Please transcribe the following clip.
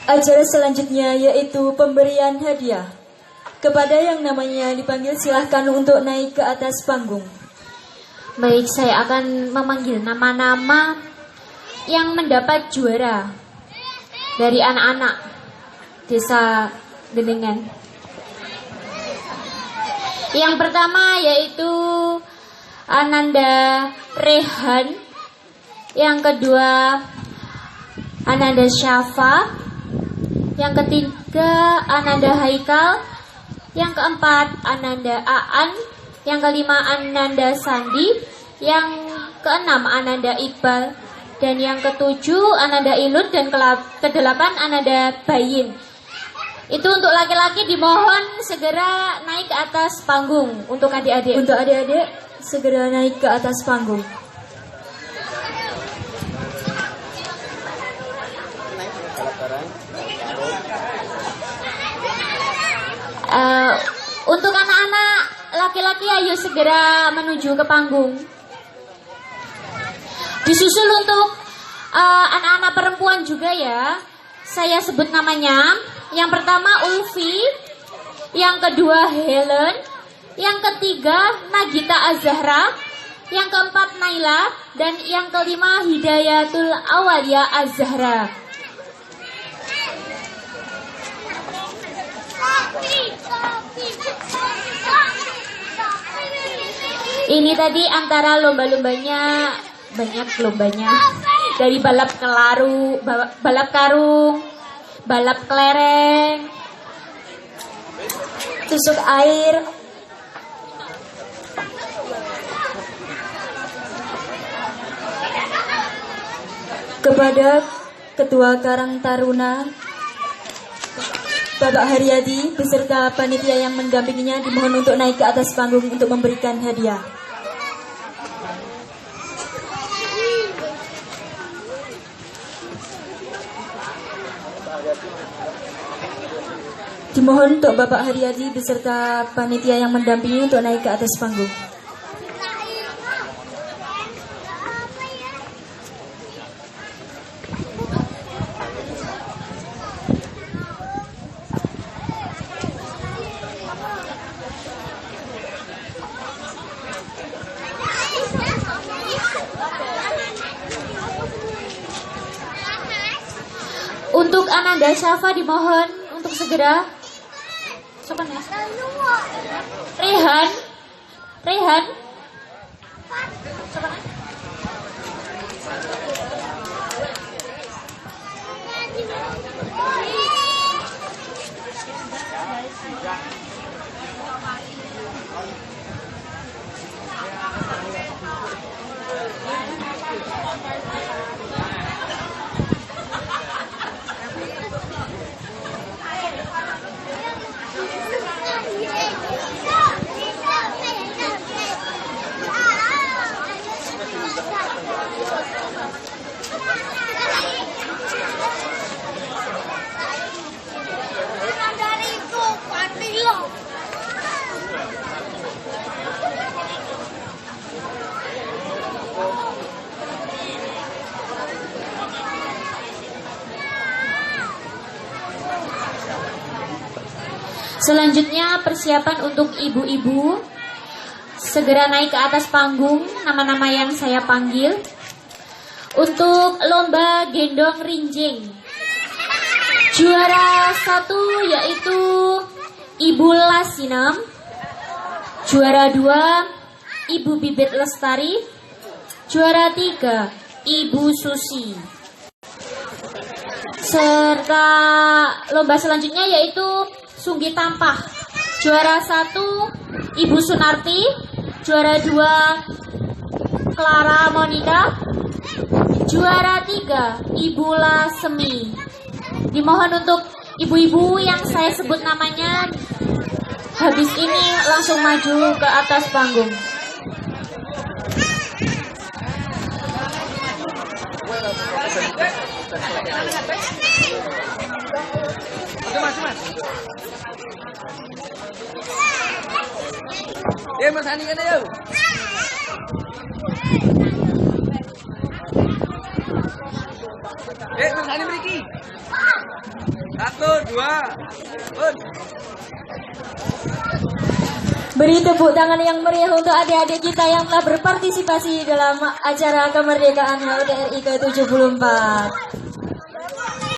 Acara selanjutnya yaitu pemberian hadiah. Kepada yang namanya dipanggil silahkan untuk naik ke atas panggung. Baik, saya akan memanggil nama-nama yang mendapat juara dari anak-anak desa Genengan. Yang pertama yaitu Ananda Rehan. Yang kedua Ananda Syafa. Yang ketiga Ananda Haikal. Yang keempat Ananda Aan. Yang kelima Ananda Sandi. Yang keenam Ananda Iqbal. Dan yang ketujuh Ananda Ilut. Dan kedelapan Ananda Bayin. Itu untuk laki-laki dimohon segera naik ke atas panggung. Untuk adik-adik. Untuk adik-adik segera naik ke atas panggung. Untuk anak-anak laki-laki ayo segera menuju ke panggung. Disusul untuk anak-anak perempuan juga ya. Saya sebut namanya. Yang pertama Ulfi, yang kedua Helen, yang ketiga Nagita Azahra, yang keempat Naila, dan yang kelima Hidayatul Awalia Azahra. Ini tadi antara lomba-lombanya, banyak lombanya. Dari balap karung, balap kelereng, tusuk air. Kepada Ketua Karang Taruna Bapak Haryadi beserta panitia yang mendampinginya dimohon untuk naik ke atas panggung untuk memberikan hadiah. Dimohon untuk Bapak Haryadi beserta panitia yang mendampingi untuk naik ke atas panggung. Untuk Ananda Syafa dimohon untuk segera. Sopan ya? Rehan. Sopan ya? Selanjutnya persiapan untuk ibu-ibu segera naik ke atas panggung, nama-nama yang saya panggil. Untuk lomba gendong rinjing, juara 1 yaitu Ibu Lasinem, juara 2 Ibu Bibit Lestari, juara 3 Ibu Susi. Serta lomba selanjutnya yaitu Sunggi Tampah, juara 1 Ibu Sunarti, juara 2 Clara Monica, juara 3 Ibu Lasemi. Dimohon untuk ibu-ibu yang saya sebut namanya habis ini langsung maju ke atas panggung. Mas Hani kan yuk. Mas Hani beri. Satu, dua, pun. Beri tepuk tangan yang meriah untuk adik-adik kita yang telah berpartisipasi dalam acara kemerdekaan HUT RI ke-74.